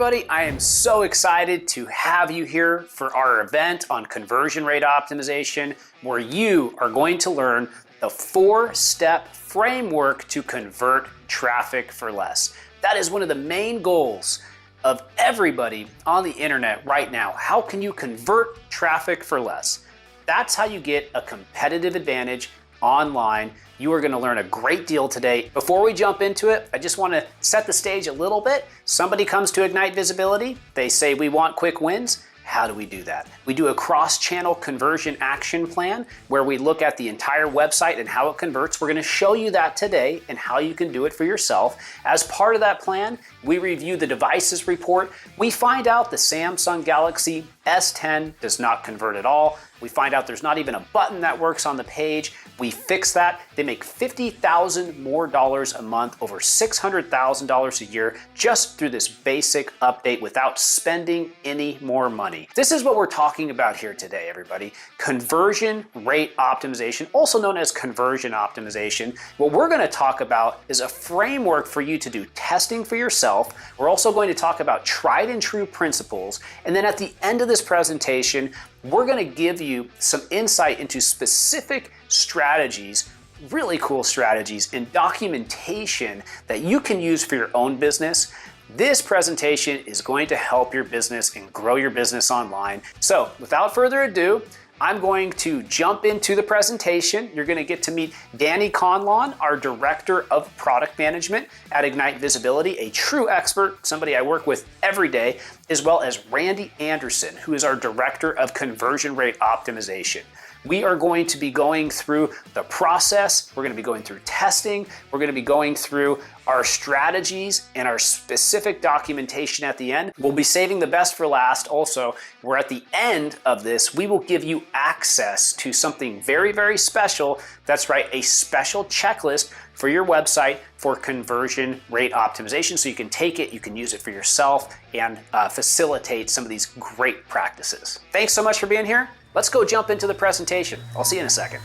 everybody. I am so excited to have you here for our event on conversion rate optimization, where you are going to learn the 4-step framework to convert traffic for less. That is one of the main goals of everybody on the internet right now. How can you convert traffic for less? That's how you get a competitive advantage online. You are going to learn a great deal today. Before we jump into it, I just want to set the stage a little bit. Somebody comes to Ignite Visibility. They say, we want quick wins. How do we do that? We do a cross-channel conversion action plan where we look at the entire website and how it converts. We're going to show you that today and how you can do it for yourself. As part of that plan, we review the devices report. We find out the Samsung Galaxy S10 does not convert at all. We find out there's not even a button that works on the page. We fix that. They make $50,000 more a month, over $600,000 a year, just through this basic update without spending any more money. This is what we're talking about here today, everybody. Conversion rate optimization, also known as conversion optimization. What we're going to talk about is a framework for you to do testing for yourself. We're also going to talk about tried and true principles. And then at the end of this presentation, we're going to give you some insight into specific strategies, really cool strategies and documentation that you can use for your own business. This presentation is going to help your business and grow your business online. So without further ado, I'm going to jump into the presentation. You're going to get to meet Danny Conlon, our Director of Product Management at Ignite Visibility, a true expert, somebody I work with every day, as well as Randy Anderson, who is our Director of Conversion Rate Optimization. We are going to be going through the process. We're going to be going through testing. We're going to be going through our strategies and our specific documentation at the end. We'll be saving the best for last. Also, we're at the end of this. We will give you access to something very, very special. That's right, a special checklist for your website for conversion rate optimization. So you can take it, you can use it for yourself and facilitate some of these great practices. Thanks so much for being here. Let's go jump into the presentation. I'll see you in a second.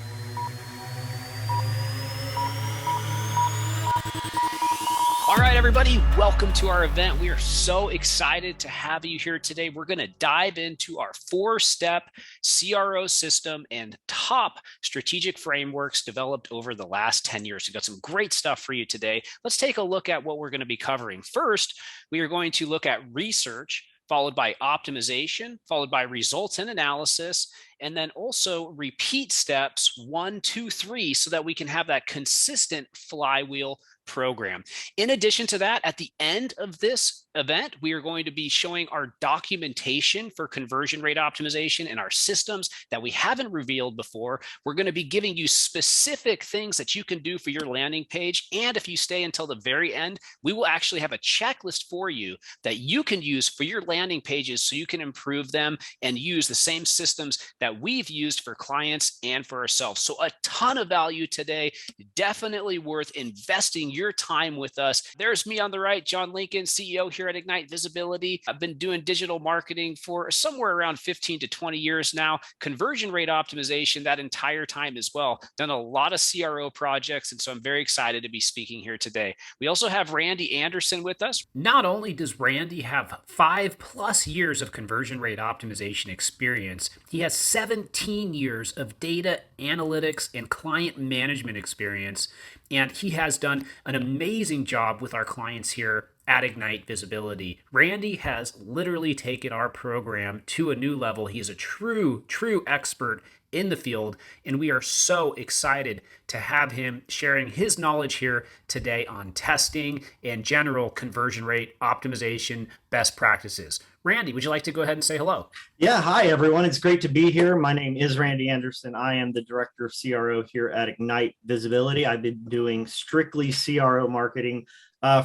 All right, everybody, welcome to our event. We are so excited to have you here today. We're going to dive into our 4-step CRO system and top strategic frameworks developed over the last 10 years. We've got some great stuff for you today. Let's take a look at what we're going to be covering. First, we are going to look at research, followed by optimization, followed by results and analysis, and then also repeat steps 1, 2, 3, so that we can have that consistent flywheel program. In addition to that, at the end of this event, we are going to be showing our documentation for conversion rate optimization and our systems that we haven't revealed before. We're going to be giving you specific things that you can do for your landing page. And if you stay until the very end, we will actually have a checklist for you that you can use for your landing pages so you can improve them and use the same systems that we've used for clients and for ourselves. So a ton of value today, definitely worth investing your time with us. There's me on the right, John Lincoln, CEO here at Ignite Visibility. I've been doing digital marketing for somewhere around 15 to 20 years now. Conversion rate optimization that entire time as well. Done a lot of CRO projects, and so I'm very excited to be speaking here today. We also have Randy Anderson with us. Not only does Randy have 5+ years of conversion rate optimization experience, he has 17 years of data analytics and client management experience, and he has done an amazing job with our clients here at Ignite Visibility. Randy has literally taken our program to a new level. He's a true expert in the field, and we are so excited to have him sharing his knowledge here today on testing and general conversion rate optimization best practices. Randy, would you like to go ahead and say hello? Yeah, hi everyone. It's great to be here. My name is Randy Anderson. I am the Director of CRO here at Ignite Visibility. I've been doing strictly CRO marketing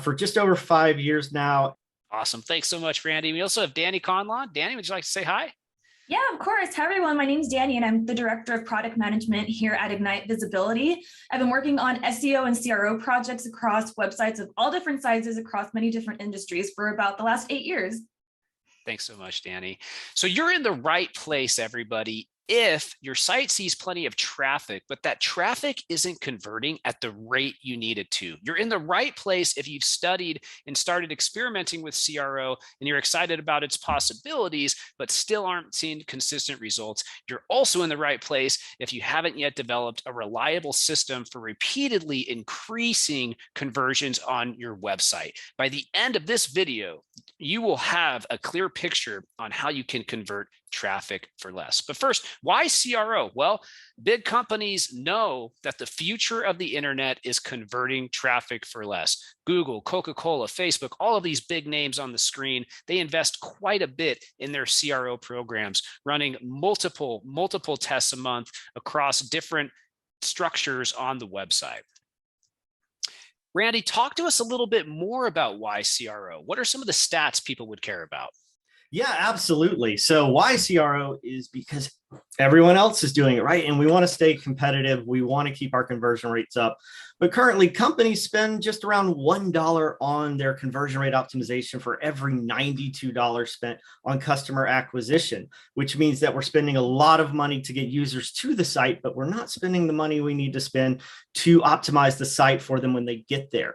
for just over 5 years now. Awesome. Thanks so much, Randy. We also have Danny Conlon. Danny, would you like to say hi? Yeah, of course. Hi, everyone. My name is Danny, and I'm the Director of Product Management here at Ignite Visibility. I've been working on SEO and CRO projects across websites of all different sizes across many different industries for about the last 8 years. Thanks so much, Danny. So you're in the right place, everybody. if your site sees plenty of traffic, but that traffic isn't converting at the rate you need it to. You're in the right place if you've studied and started experimenting with CRO and you're excited about its possibilities, but still aren't seeing consistent results. You're also in the right place if you haven't yet developed a reliable system for repeatedly increasing conversions on your website. By the end of this video, you will have a clear picture on how you can convert traffic for less. But first, why CRO? Well, big companies know that the future of the internet is converting traffic for less. Google, Coca-Cola, Facebook, all of these big names on the screen, they invest quite a bit in their CRO programs, running multiple tests a month across different structures on the website. Randy, talk to us a little bit more about why CRO. What are some of the stats people would care about? Yeah, absolutely. So why CRO is because everyone else is doing it, right? And we want to stay competitive. We want to keep our conversion rates up. But currently, companies spend just around $1 on their conversion rate optimization for every $92 spent on customer acquisition, which means that we're spending a lot of money to get users to the site, but we're not spending the money we need to spend to optimize the site for them when they get there.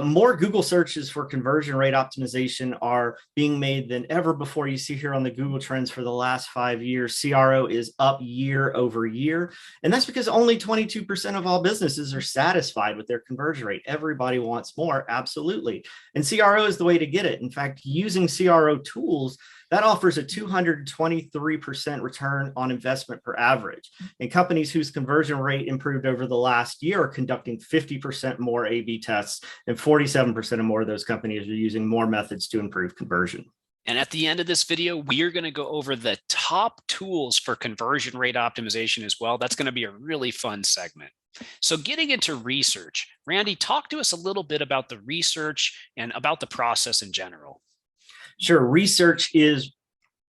More Google searches for conversion rate optimization are being made than ever before. You see here on the Google Trends for the last 5 years, CRO is up year over year. And that's because only 22% of all businesses are satisfied with their conversion rate. Everybody wants more, absolutely. And CRO is the way to get it. In fact, using CRO tools, that offers a 223% return on investment per average. And companies whose conversion rate improved over the last year are conducting 50% more A/B tests, and 47% or more of those companies are using more methods to improve conversion. And at the end of this video, we are going to go over the top tools for conversion rate optimization as well. That's going to be a really fun segment. So getting into research, Randy, talk to us a little bit about the research and about the process in general. Sure. Research is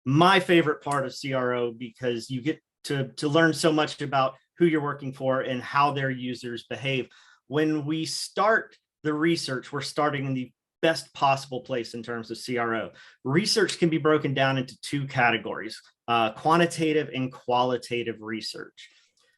my favorite part of CRO because you get to learn so much about who you're working for and how their users behave. When we start the research, we're starting in the best possible place in terms of CRO. Research can be broken down into two categories, quantitative and qualitative research.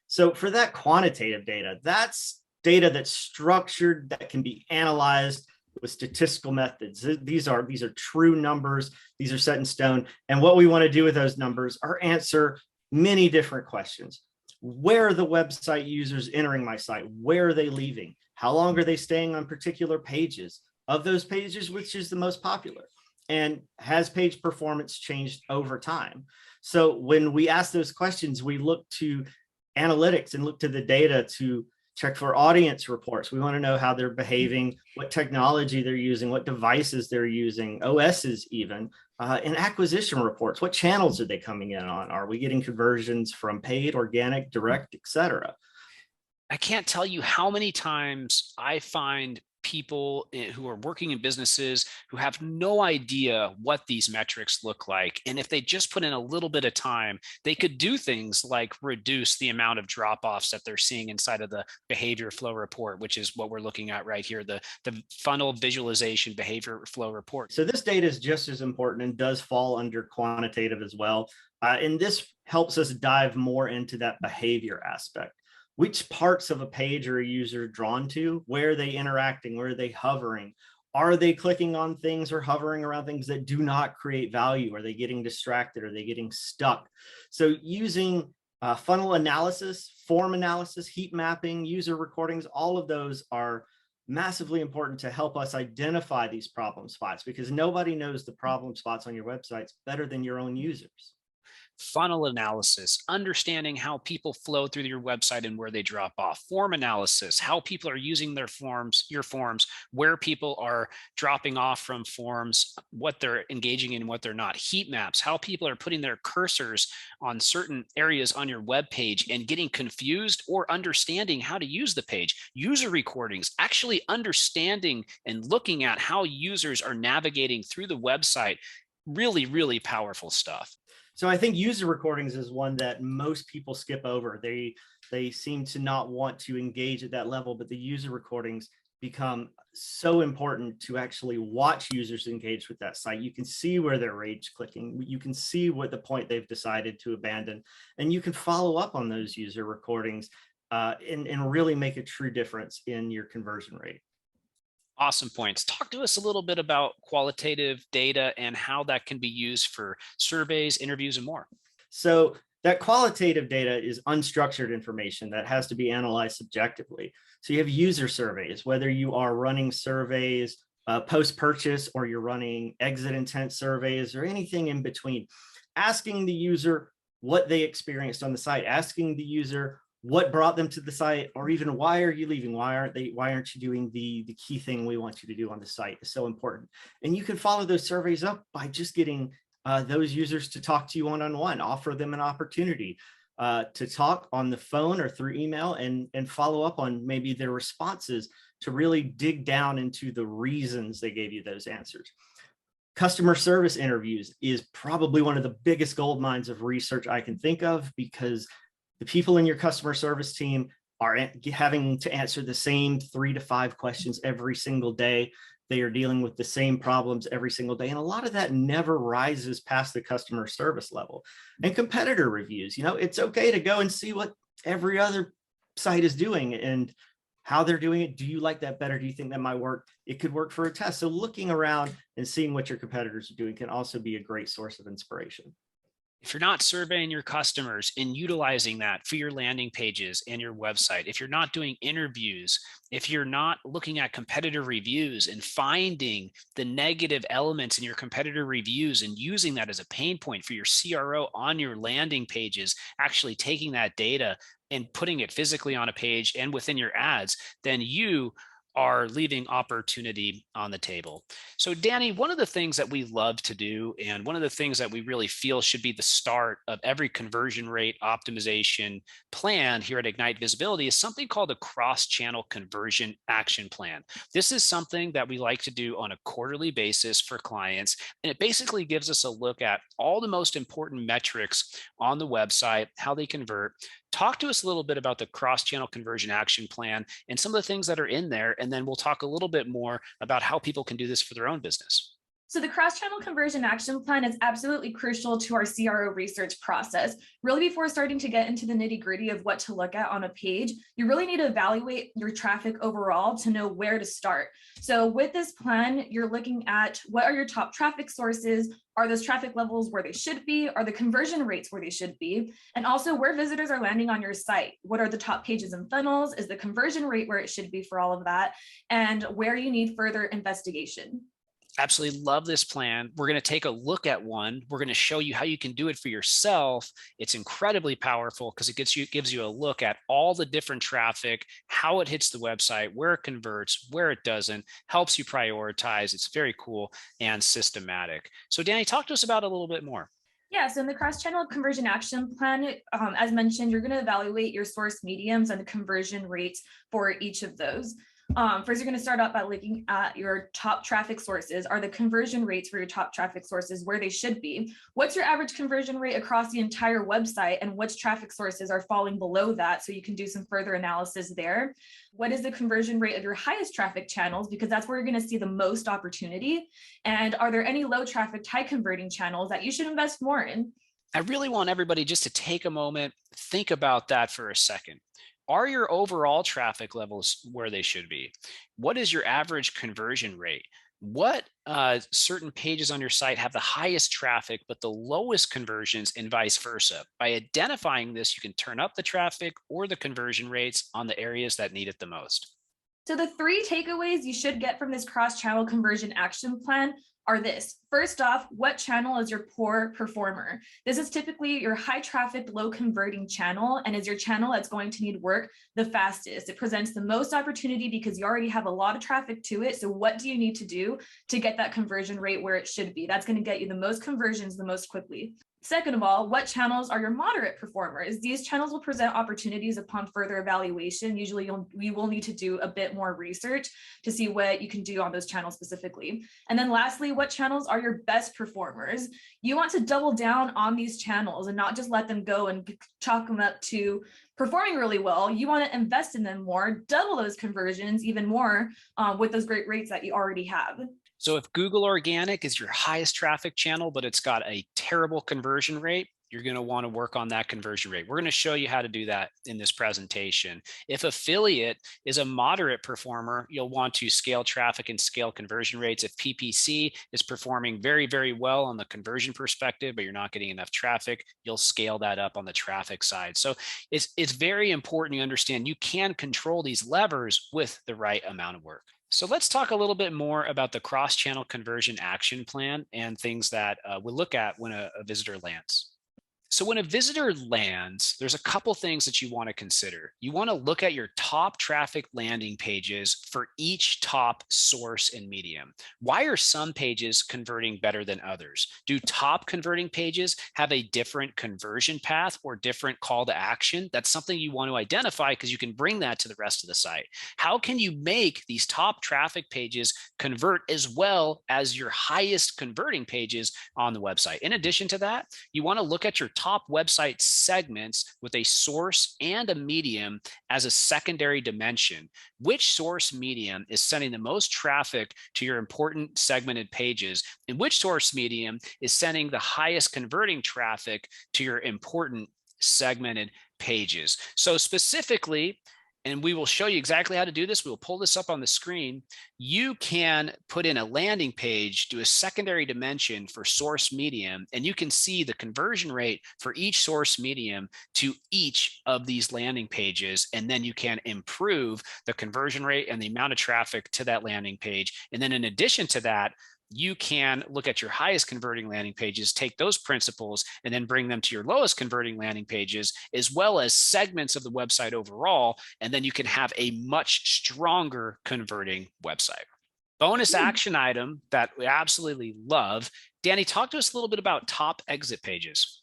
So for that quantitative data, that's data that's structured, that can be analyzed with statistical methods. These are true numbers. These are set in stone. And what we want to do with those numbers are answer many different questions. Where are the website users entering my site? Where are they leaving? How long are they staying on particular pages? Of those pages, which is the most popular? And has page performance changed over time? So when we ask those questions, we look to analytics and look to the data to check for audience reports. We want to know how they're behaving, what technology they're using, what devices they're using, OSs even, and acquisition reports. What channels are they coming in on? Are we getting conversions from paid, organic, direct, etc.? I can't tell you how many times I find people who are working in businesses who have no idea what these metrics look like. And if they just put in a little bit of time, they could do things like reduce the amount of drop-offs that they're seeing inside of the behavior flow report, which is what we're looking at right here, the funnel visualization behavior flow report. So this data is just as important and does fall under quantitative as well. And this helps us dive more into that behavior aspect. Which parts of a page are a user drawn to? Where are they interacting? Where are they hovering? Are they clicking on things or hovering around things that do not create value? Are they getting distracted? Are they getting stuck? So using funnel analysis, form analysis, heat mapping, user recordings, all of those are massively important to help us identify these problem spots because nobody knows the problem spots on your websites better than your own users. Funnel analysis, understanding how people flow through your website and where they drop off. Form analysis, how people are using their forms, your forms, where people are dropping off from forms, what they're engaging in, what they're not. Heat maps, how people are putting their cursors on certain areas on your web page and getting confused or understanding how to use the page. User recordings, actually understanding and looking at how users are navigating through the website. Really, really powerful stuff. So I think user recordings is one that most people skip over. They seem to not want to engage at that level, but the user recordings become so important to actually watch users engage with that site. You can see where they're rage clicking. You can see what the point they've decided to abandon, and you can follow up on those user recordings and really make a true difference in your conversion rate. Awesome points. Talk to us a little bit about qualitative data and how that can be used for surveys, interviews, and more. So that qualitative data is unstructured information that has to be analyzed subjectively. So you have user surveys, whether you are running surveys post-purchase or you're running exit intent surveys or anything in between, asking the user what they experienced on the site, asking the user what brought them to the site, or even why are you leaving? Why aren't you doing the key thing we want you to do on the site is so important. And you can follow those surveys up by just getting those users to talk to you one-on-one, offer them an opportunity to talk on the phone or through email and follow up on maybe their responses to really dig down into the reasons they gave you those answers. Customer service interviews is probably one of the biggest gold mines of research I can think of, because the people in your customer service team are having to answer the same 3 to 5 questions every single day. They are dealing with the same problems every single day. And a lot of that never rises past the customer service level. And competitor reviews, it's okay to go and see what every other site is doing and how they're doing it. Do you like that better? Do you think that might work? It could work for a test. So looking around and seeing what your competitors are doing can also be a great source of inspiration. If you're not surveying your customers and utilizing that for your landing pages and your website, if you're not doing interviews, if you're not looking at competitor reviews and finding the negative elements in your competitor reviews and using that as a pain point for your CRO on your landing pages, actually taking that data and putting it physically on a page and within your ads, then you are leaving opportunity on the table. So Danny, one of the things that we love to do, and one of the things that we really feel should be the start of every conversion rate optimization plan here at Ignite Visibility, is something called a cross-channel conversion action plan. This is something that we like to do on a quarterly basis for clients, and it basically gives us a look at all the most important metrics on the website, how they convert. Talk to us a little bit about the cross-channel conversion action plan and some of the things that are in there, and then we'll talk a little bit more about how people can do this for their own business. So the cross-channel conversion action plan is absolutely crucial to our CRO research process. Really, before starting to get into the nitty-gritty of what to look at on a page, you really need to evaluate your traffic overall to know where to start. So with this plan, you're looking at what are your top traffic sources? Are those traffic levels where they should be? Are the conversion rates where they should be? And also where visitors are landing on your site. What are the top pages and funnels? Is the conversion rate where it should be for all of that? And where you need further investigation. Absolutely love this plan. We're going to take a look at one. We're going to show you how you can do it for yourself. It's incredibly powerful because it gives you a look at all the different traffic, how it hits the website, where it converts, where it doesn't, helps you prioritize. It's very cool and systematic. So Danny, talk to us about it a little bit more. Yeah, so in the cross-channel conversion action plan, as mentioned, you're going to evaluate your source mediums and the conversion rates for each of those. First, you're going to start out by looking at your top traffic sources. Are the conversion rates for your top traffic sources where they should be? What's your average conversion rate across the entire website, and which traffic sources are falling below that? So you can do some further analysis there. What is the conversion rate of your highest traffic channels? Because that's where you're going to see the most opportunity. And are there any low traffic, high converting channels that you should invest more in? I really want everybody just to take a moment, think about that for a second. Are your overall traffic levels where they should be? What is your average conversion rate? What certain pages on your site have the highest traffic but the lowest conversions, and vice versa? By identifying this, you can turn up the traffic or the conversion rates on the areas that need it the most. So the 3 takeaways you should get from this cross-channel conversion action plan are this. First off, what channel is your poor performer? This is typically your high traffic, low converting channel, and is your channel that's going to need work the fastest. It presents the most opportunity because you already have a lot of traffic to it. So what do you need to do to get that conversion rate where it should be? That's going to get you the most conversions the most quickly. Second of all, what channels are your moderate performers? These channels will present opportunities upon further evaluation. Usually we will need to do a bit more research to see what you can do on those channels specifically. And then lastly, what channels are your best performers? You want to double down on these channels and not just let them go and chalk them up to performing really well. You want to invest in them more, double those conversions even more with those great rates that you already have. So if Google Organic is your highest traffic channel, but it's got a terrible conversion rate, you're going to want to work on that conversion rate. We're going to show you how to do that in this presentation. If affiliate is a moderate performer, you'll want to scale traffic and scale conversion rates. If PPC is performing very, very well on the conversion perspective, but you're not getting enough traffic, you'll scale that up on the traffic side. So it's very important you understand you can control these levers with the right amount of work. So let's talk a little bit more about the cross-channel conversion action plan and things that we look at when a visitor lands. So when a visitor lands, there's a couple things that you want to consider. You want to look at your top traffic landing pages for each top source and medium. Why are some pages converting better than others? Do top converting pages have a different conversion path or different call to action? That's something you want to identify because you can bring that to the rest of the site. How can you make these top traffic pages convert as well as your highest converting pages on the website? In addition to that, you want to look at your top website segments with a source and a medium as a secondary dimension. Which source medium is sending the most traffic to your important segmented pages, and which source medium is sending the highest converting traffic to your important segmented pages? So specifically, and we will show you exactly how to do this. We will pull this up on the screen. You can put in a landing page, do a secondary dimension for source medium, and you can see the conversion rate for each source medium to each of these landing pages. And then you can improve the conversion rate and the amount of traffic to that landing page. And then in addition to that, you can look at your highest converting landing pages, take those principles, and then bring them to your lowest converting landing pages, as well as segments of the website overall. And then you can have a much stronger converting website. Bonus action item that we absolutely love. Danny, talk to us a little bit about top exit pages.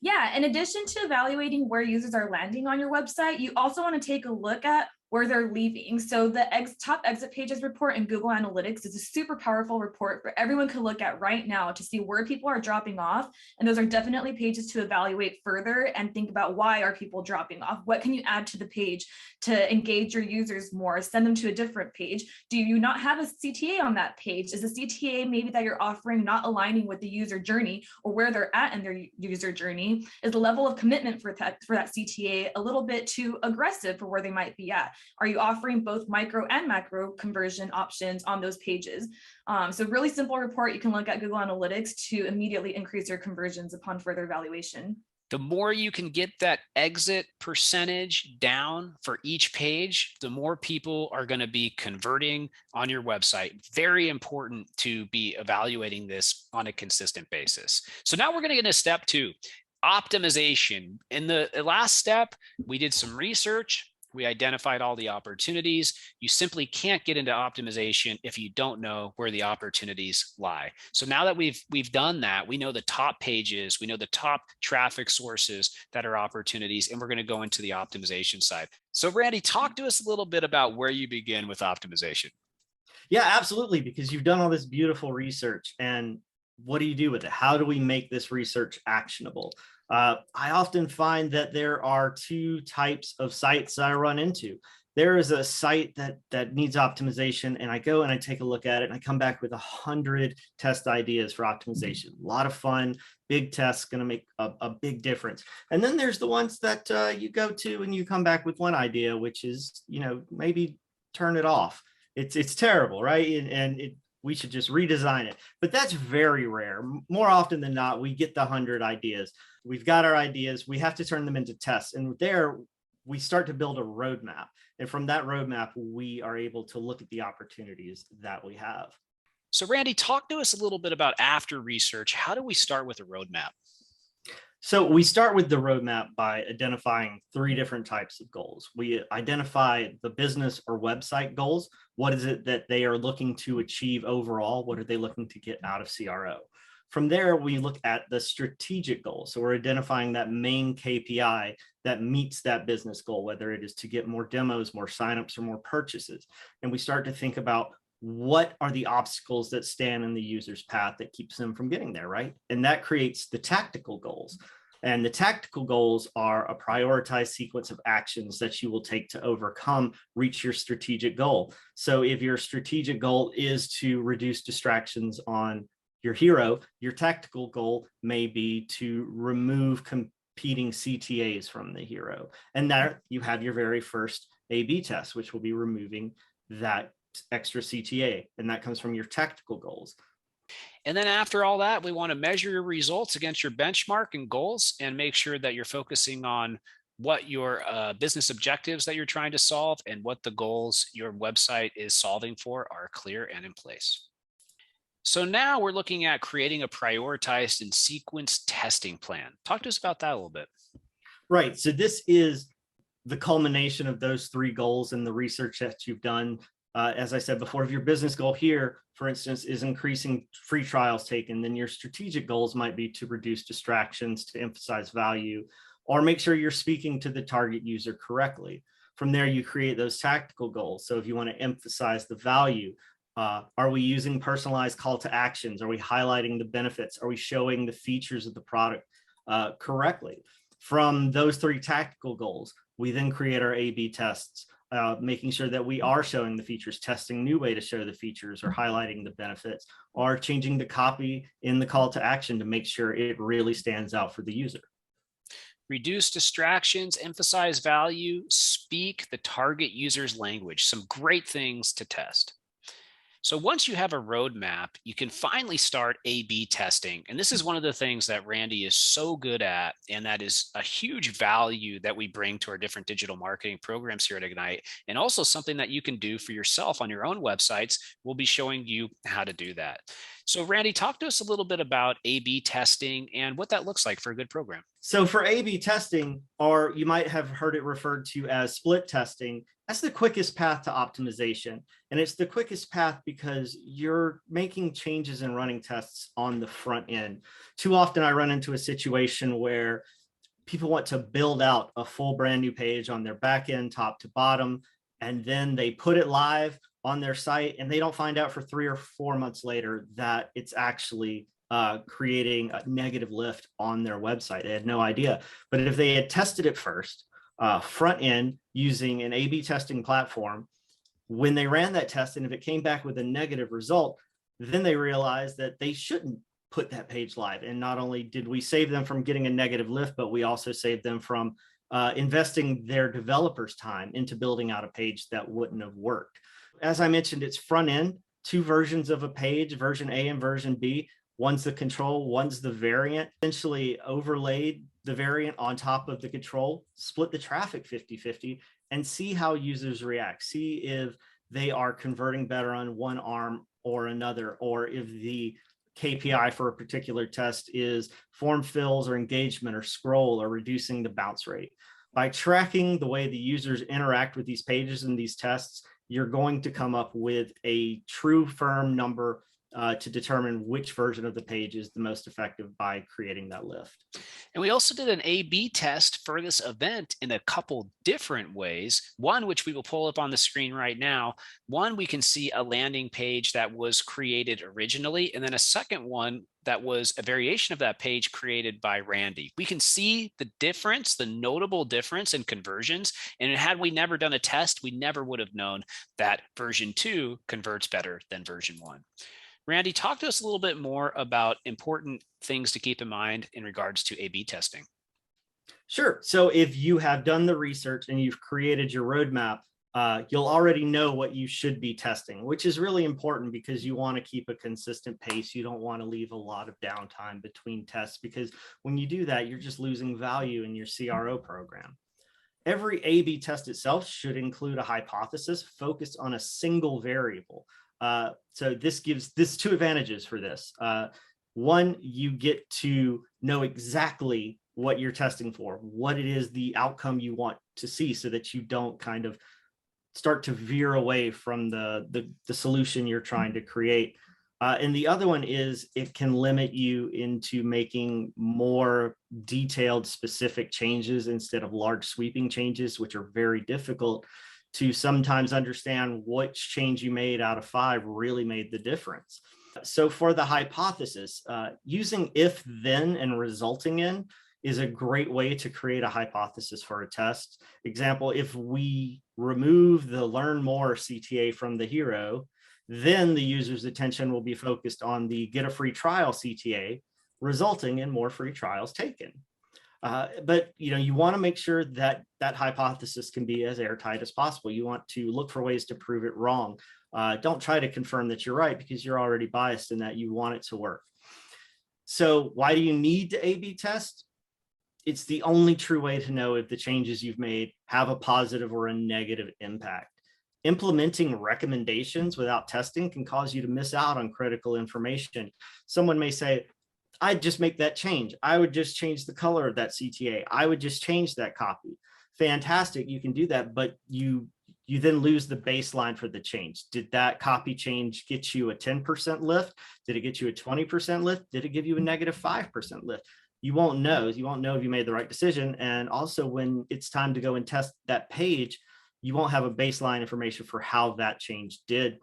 Yeah, in addition to evaluating where users are landing on your website, you also want to take a look at where they're leaving. So the top exit pages report in Google Analytics is a super powerful report for everyone to look at right now to see where people are dropping off. And those are definitely pages to evaluate further and think about why are people dropping off? What can you add to the page to engage your users more, send them to a different page? Do you not have a CTA on that page? Is the CTA maybe that you're offering not aligning with the user journey or where they're at in their user journey? Is the level of commitment for that CTA a little bit too aggressive for where they might be at? Are you offering both micro and macro conversion options on those pages? So really simple report. You can look at Google Analytics to immediately increase your conversions upon further evaluation. The more you can get that exit percentage down for each page, the more people are going to be converting on your website. Very important to be evaluating this on a consistent basis. So now we're going to get into step 2, optimization. In the last step, we did some research. We identified all the opportunities. You simply can't get into optimization if you don't know where the opportunities lie. So now that we've done that, we know the top pages, we know the top traffic sources that are opportunities, and we're going to go into the optimization side. So Randy, talk to us a little bit about where you begin with optimization. Yeah, absolutely, because you've done all this beautiful research, and what do you do with it? How do we make this research actionable? I often find that there are 2 types of sites that I run into. There is a site that needs optimization, and I go and I take a look at it, and I come back with 100 test ideas for optimization. A lot of fun, big tests, going to make a big difference. And then there's the ones that you go to and you come back with one idea, which is, maybe turn it off. It's terrible, right? And we should just redesign it. But that's very rare. More often than not, we get the 100 ideas. We've got our ideas. We have to turn them into tests. And there we start to build a roadmap. And from that roadmap, we are able to look at the opportunities that we have. So Randy, talk to us a little bit about after research. How do we start with a roadmap? So we start with the roadmap by identifying 3 different types of goals. We identify the business or website goals. What is it that they are looking to achieve overall? What are they looking to get out of CRO? From there, we look at the strategic goal. So we're identifying that main KPI that meets that business goal, whether it is to get more demos, more signups, or more purchases. And we start to think about what are the obstacles that stand in the user's path that keeps them from getting there, right? And that creates the tactical goals. And the tactical goals are a prioritized sequence of actions that you will take to reach your strategic goal. So if your strategic goal is to reduce distractions on your hero, your tactical goal may be to remove competing CTAs from the hero. And there you have your very first A/B test, which will be removing that extra CTA. And that comes from your tactical goals. And then after all that, we want to measure your results against your benchmark and goals and make sure that you're focusing on what your business objectives that you're trying to solve and what the goals your website is solving for are clear and in place. So now we're looking at creating a prioritized and sequenced testing plan. Talk to us about that a little bit. Right. So this is the culmination of those three goals and the research that you've done. As I said before, if your business goal here, for instance, is increasing free trials taken, then your strategic goals might be to reduce distractions, to emphasize value, or make sure you're speaking to the target user correctly. From there, you create those tactical goals. So if you want to emphasize the value, are we using personalized call to actions? Are we highlighting the benefits? Are we showing the features of the product correctly? From those three tactical goals, we then create our A/B tests, making sure that we are showing the features, testing new way to show the features or highlighting the benefits, or changing the copy in the call to action to make sure it really stands out for the user. Reduce distractions, emphasize value, speak the target user's language. Some great things to test. So once you have a roadmap, you can finally start A/B testing. And this is one of the things that Randy is so good at. And that is a huge value that we bring to our different digital marketing programs here at Ignite. And also something that you can do for yourself on your own websites. We'll be showing you how to do that. So Randy, talk to us a little bit about A/B testing and what that looks like for a good program. So for A/B testing, or you might have heard it referred to as split testing, that's the quickest path to optimization. And it's the quickest path because you're making changes and running tests on the front end. Too often I run into a situation where people want to build out a full brand new page on their back end, top to bottom, and then they put it live on their site and they don't find out for 3 or 4 months later that it's actually creating a negative lift on their website. They had no idea. But if they had tested it first, front end using an A/B testing platform, when they ran that test and if it came back with a negative result, then they realized that they shouldn't put that page live. And not only did we save them from getting a negative lift, but we also saved them from investing their developers' time into building out a page that wouldn't have worked. As I mentioned, it's front end, 2 versions of a page, version A and version B. One's the control, one's the variant. Essentially overlaid the variant on top of the control, split the traffic 50-50, and see how users react. See if they are converting better on one arm or another, or if the KPI for a particular test is form fills or engagement or scroll or reducing the bounce rate. By tracking the way the users interact with these pages and these tests, you're going to come up with a true firm number to determine which version of the page is the most effective by creating that lift. And we also did an A/B test for this event in a couple different ways. One, which we will pull up on the screen right now. One, we can see a landing page that was created originally, and then a second one that was a variation of that page created by Randy. We can see the difference, the notable difference in conversions. And had we never done a test, we never would have known that version 2 converts better than version 1. Randy, talk to us a little bit more about important things to keep in mind in regards to A/B testing. Sure. So if you have done the research and you've created your roadmap, you'll already know what you should be testing, which is really important because you want to keep a consistent pace. You don't want to leave a lot of downtime between tests, because when you do that, you're just losing value in your CRO program. Every A/B test itself should include a hypothesis focused on a single variable. So this gives 2 advantages for this. One, you get to know exactly what you're testing for, what it is, the outcome you want to see, so that you don't kind of start to veer away from the solution you're trying to create. And the other one is it can limit you into making more detailed, specific changes instead of large sweeping changes, which are very difficult to sometimes understand which change you made out of 5 really made the difference. So for the hypothesis, using if, then, and resulting in is a great way to create a hypothesis for a test. Example, if we remove the learn more CTA from the hero, then the user's attention will be focused on the get a free trial CTA, resulting in more free trials taken. But you want to make sure that that hypothesis can be as airtight as possible. You want to look for ways to prove it wrong. Don't try to confirm that you're right because you're already biased in that you want it to work. So why do you need to A/B test? It's the only true way to know if the changes you've made have a positive or a negative impact. Implementing recommendations without testing can cause you to miss out on critical information. Someone may say, I'd just make that change. I would just change the color of that CTA. I would just change that copy. Fantastic, you can do that, but you then lose the baseline for the change. Did that copy change get you a 10% lift? Did it get you a 20% lift? Did it give you a negative 5% lift? You won't know. You won't know if you made the right decision. And also when it's time to go and test that page, you won't have a baseline information for how that change did.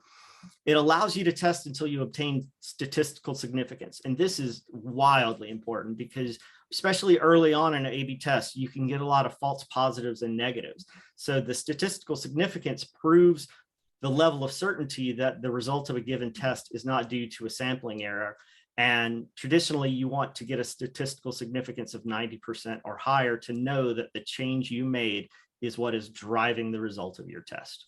It allows you to test until you obtain statistical significance. And this is wildly important because especially early on in an A/B test, you can get a lot of false positives and negatives. So the statistical significance proves the level of certainty that the result of a given test is not due to a sampling error. And traditionally, you want to get a statistical significance of 90% or higher to know that the change you made is what is driving the result of your test.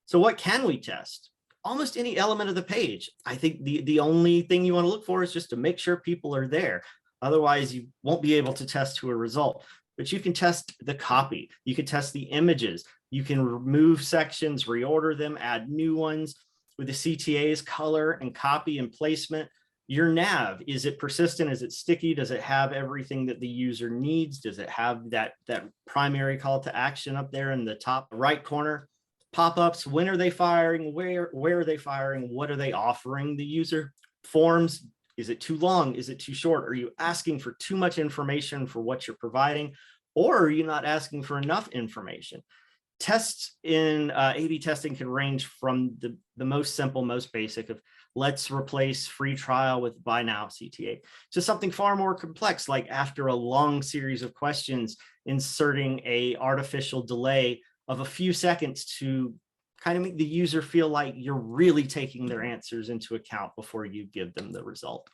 So what can we test? Almost any element of the page. I think the only thing you want to look for is just to make sure people are there. Otherwise, you won't be able to test to a result. But you can test the copy. You can test the images. You can remove sections, reorder them, add new ones. With the CTAs, color and copy and placement. Your nav, is it persistent? Is it sticky? Does it have everything that the user needs? Does it have that primary call to action up there in the top right corner? Pop-ups, when are they firing? Where are they firing? What are they offering the user? Forms, is it too long? Is it too short? Are you asking for too much information for what you're providing? Or are you not asking for enough information? Tests in A/B testing can range from the most simple, most basic of let's replace free trial with buy now CTA to something far more complex, like after a long series of questions, inserting a artificial delay of a few seconds to kind of make the user feel like you're really taking their answers into account before you give them the result.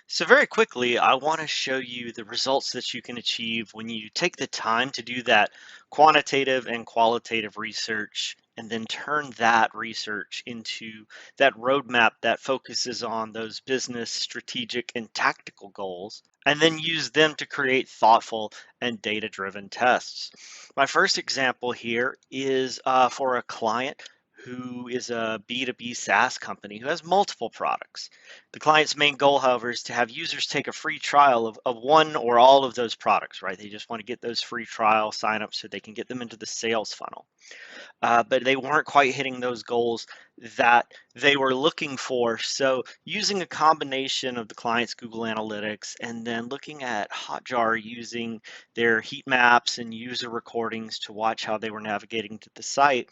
So very quickly, I want to show you the results that you can achieve when you take the time to do that quantitative and qualitative research and then turn that research into that roadmap that focuses on those business, strategic, and tactical goals, and then use them to create thoughtful and data-driven tests. My first example here is for a client who is a B2B SaaS company who has multiple products. The client's main goal, however, is to have users take a free trial of one or all of those products, right? They just want to get those free trial signups so they can get them into the sales funnel. But they weren't quite hitting those goals that they were looking for. So using a combination of the client's Google Analytics and then looking at Hotjar using their heat maps and user recordings to watch how they were navigating to the site,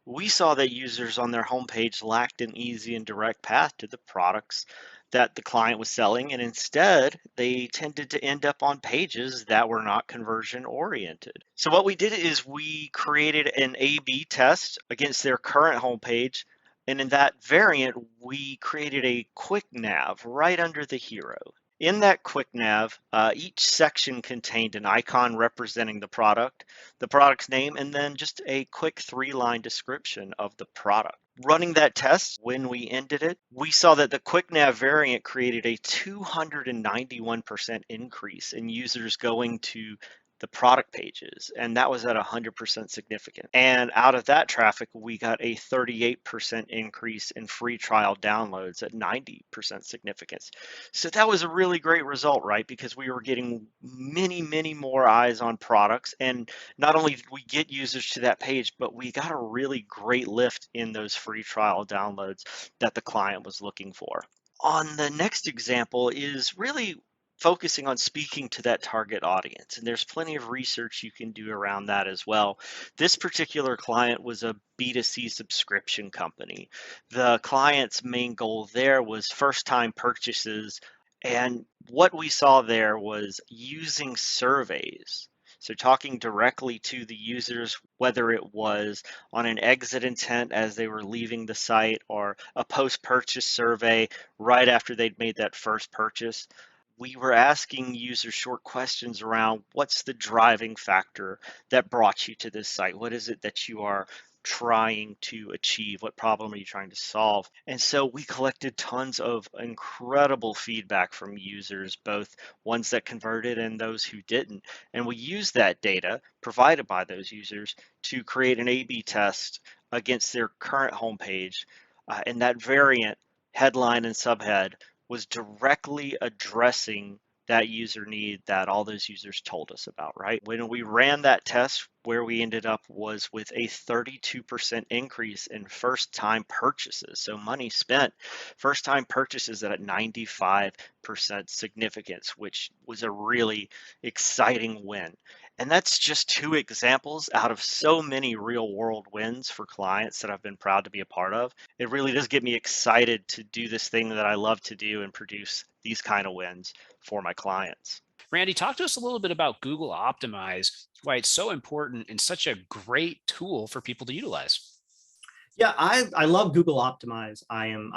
we saw that users on their homepage lacked an easy and direct path to the products that the client was selling, and instead they tended to end up on pages that were not conversion oriented. So what we did is we created an A/B test against their current homepage, and in that variant we created a quick nav right under the hero. In that quick nav, each section contained an icon representing the product's name, and then just a quick 3-line description of the product. Running that test, when we ended it, we saw that the quick nav variant created a 291% increase in users going to the product pages, and that was at 100% significant. And out of that traffic, we got a 38% increase in free trial downloads at 90% significance. So that was a really great result, right? Because we were getting many, many more eyes on products. And not only did we get users to that page, but we got a really great lift in those free trial downloads that the client was looking for. On the next example is really focusing on speaking to that target audience. And there's plenty of research you can do around that as well. This particular client was a B2C subscription company. The client's main goal there was first-time purchases. And what we saw there was using surveys. So talking directly to the users, whether it was on an exit intent as they were leaving the site or a post-purchase survey right after they'd made that first purchase. We were asking users short questions around what's the driving factor that brought you to this site? What is it that you are trying to achieve? What problem are you trying to solve? And so we collected tons of incredible feedback from users, both ones that converted and those who didn't. And we used that data provided by those users to create an A/B test against their current homepage. And that variant headline and subhead was directly addressing that user need that all those users told us about, right? When we ran that test, where we ended up was with a 32% increase in first-time purchases. So money spent, first-time purchases at 95% significance, which was a really exciting win. And that's just two examples out of so many real-world wins for clients that I've been proud to be a part of. It really does get me excited to do this thing that I love to do and produce these kind of wins for my clients. Randy, talk to us a little bit about Google Optimize, why it's so important and such a great tool for people to utilize. Yeah, I love Google Optimize. I am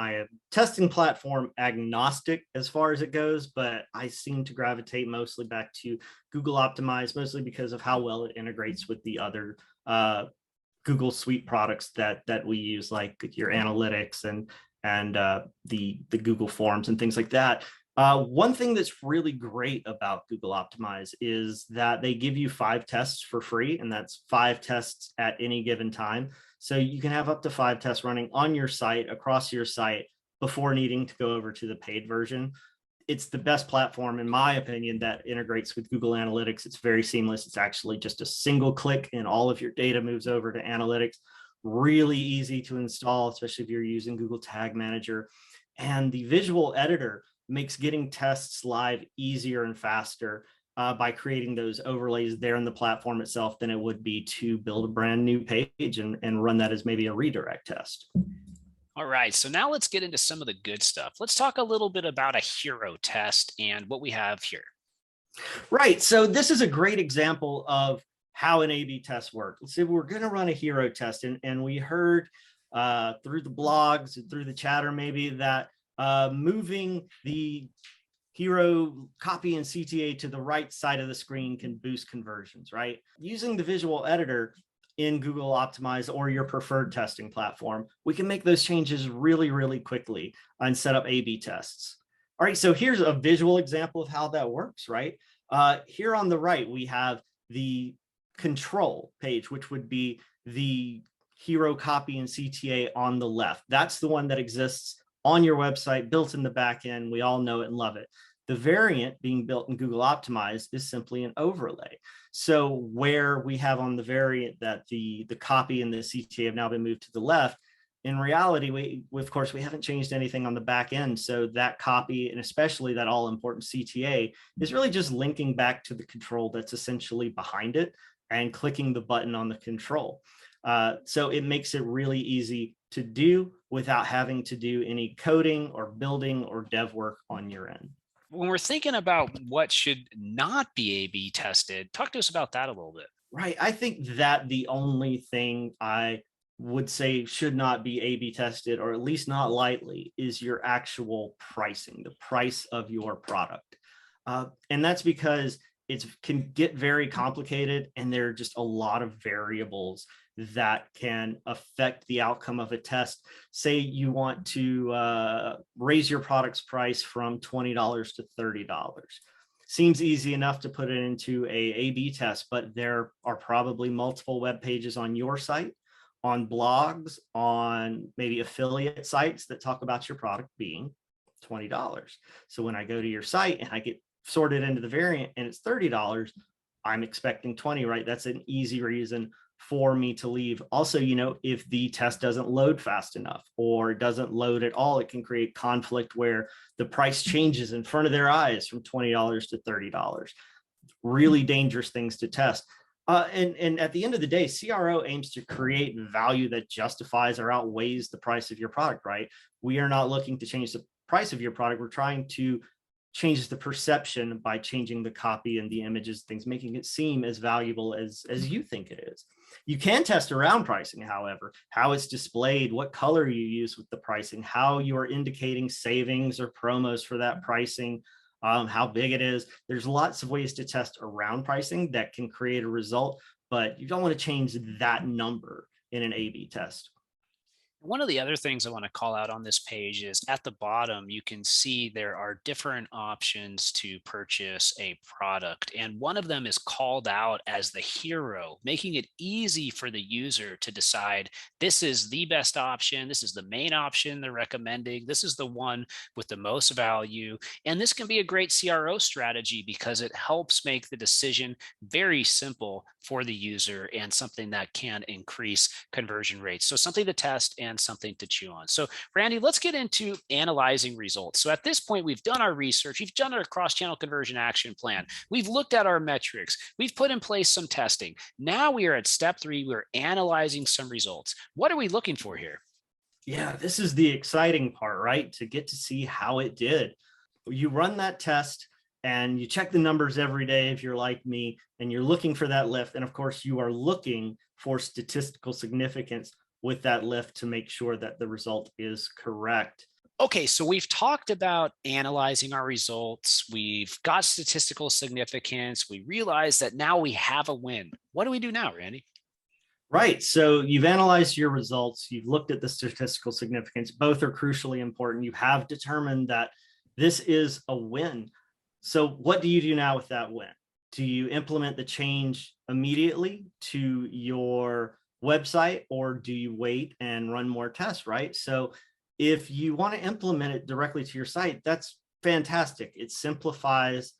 testing platform agnostic as far as it goes, but I seem to gravitate mostly back to Google Optimize, mostly because of how well it integrates with the other Google Suite products that we use, like your analytics and the Google Forms and things like that. One thing that's really great about Google Optimize is that they give you 5 tests for free, and that's 5 tests at any given time. So you can have up to 5 tests running on your site, across your site, before needing to go over to the paid version. It's the best platform, in my opinion, that integrates with Google Analytics. It's very seamless. It's actually just a single click and all of your data moves over to Analytics. Really easy to install, especially if you're using Google Tag Manager. And the visual editor makes getting tests live easier and faster by creating those overlays there in the platform itself than it would be to build a brand new page and run that as maybe a redirect test. All right, so now let's get into some of the good stuff. Let's talk a little bit about a hero test and what we have here. Right, so this is a great example of how an A/B test works. Let's say we're going to run a hero test, and we heard through the blogs and through the chatter maybe that moving the hero copy and CTA to the right side of the screen can boost conversions, right? Using the visual editor in Google Optimize or your preferred testing platform, we can make those changes really, really quickly and set up A/B tests. All right, so here's a visual example of how that works, right? Here on the right, we have the control page, which would be the hero copy and CTA on the left. That's the one that exists on your website, built in the back end. We all know it and love it. The variant being built in Google Optimize is simply an overlay. So where we have on the variant that the copy and the CTA have now been moved to the left, in reality, we of course, we haven't changed anything on the back end. So that copy, and especially that all important CTA, is really just linking back to the control that's essentially behind it and clicking the button on the control. So it makes it really easy to do without having to do any coding or building or dev work on your end. When we're thinking about what should not be A/B tested, talk to us about that a little bit. Right. I think that the only thing I would say should not be A/B tested, or at least not lightly, is your actual pricing, the price of your product. And that's because it can get very complicated, and there are just a lot of variables that can affect the outcome of a test. Say you want to raise your product's price from $20 to $30. seems easy enough to put it into a A/B test, but there are probably multiple web pages on your site, on blogs, on maybe affiliate sites that talk about your product being $20. So when I go to your site and I get sorted into the variant and it's $30, I'm expecting 20, right? That's an easy reason for me to leave. Also, if the test doesn't load fast enough or doesn't load at all, it can create conflict where the price changes in front of their eyes from $20 to $30. Really dangerous things to test. And at the end of the day, CRO aims to create value that justifies or outweighs the price of your product, right? We are not looking to change the price of your product. We're trying to change the perception by changing the copy and the images, things, making it seem as valuable as you think it is. You can test around pricing, however, how it's displayed, what color you use with the pricing, how you are indicating savings or promos for that pricing, how big it is. There's lots of ways to test around pricing that can create a result, but you don't want to change that number in an A/B test. One of the other things I want to call out on this page is at the bottom, you can see there are different options to purchase a product. And one of them is called out as the hero, making it easy for the user to decide this is the best option. This is the main option they're recommending. This is the one with the most value. And this can be a great CRO strategy because it helps make the decision very simple for the user and something that can increase conversion rates. So something to test and something to chew on. So Randy, let's get into analyzing results. So at this point, we've done our research, we've done our cross-channel conversion action plan, we've looked at our metrics, we've put in place some testing. Now we are at step 3, we're analyzing some results. What are we looking for here? Yeah, this is the exciting part, right? To get to see how it did. You run that test and you check the numbers every day if you're like me, and you're looking for that lift. And of course, you are looking for statistical significance with that lift to make sure that the result is correct. Okay, so we've talked about analyzing our results. We've got statistical significance. We realize that now we have a win. What do we do now, Randy? Right. So you've analyzed your results. You've looked at the statistical significance. Both are crucially important. You have determined that this is a win. So what do you do now with that win? Do you implement the change immediately to your website, or do you wait and run more tests, right? So if you want to implement it directly to your site, that's fantastic. It simplifies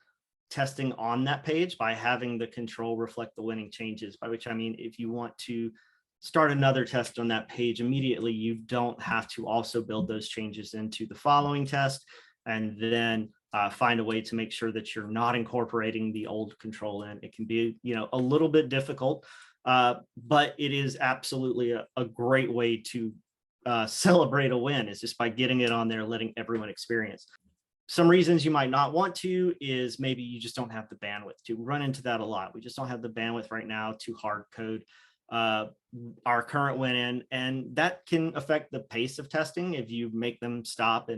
testing on that page by having the control reflect the winning changes, by which I mean, if you want to start another test on that page immediately, you don't have to also build those changes into the following test and then find a way to make sure that you're not incorporating the old control in. It can be, a little bit difficult, but it is absolutely a great way to celebrate a win, is just by getting it on there, letting everyone experience. Some reasons you might not want to is maybe you just don't have the bandwidth to run into that a lot. We just don't have the bandwidth right now to hard code our current win in, and that can affect the pace of testing if you make them stop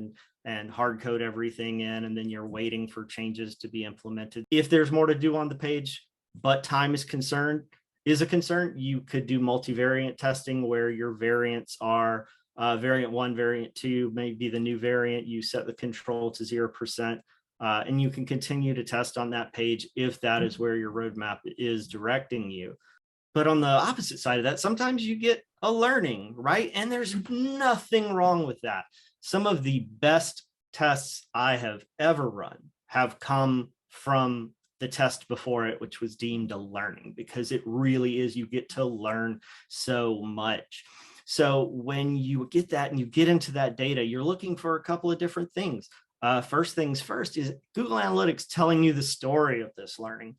and hard code everything in, and then you're waiting for changes to be implemented. If there's more to do on the page, but time is a concern, you could do multivariant testing where your variants are variant 1, variant 2, maybe the new variant, you set the control to 0%, and you can continue to test on that page if that is where your roadmap is directing you. But on the opposite side of that, sometimes you get a learning, right? And there's nothing wrong with that. Some of the best tests I have ever run have come from the test before it, which was deemed a learning, because it really is, you get to learn so much. So when you get that and you get into that data, you're looking for a couple of different things. First things first is Google Analytics telling you the story of this learning.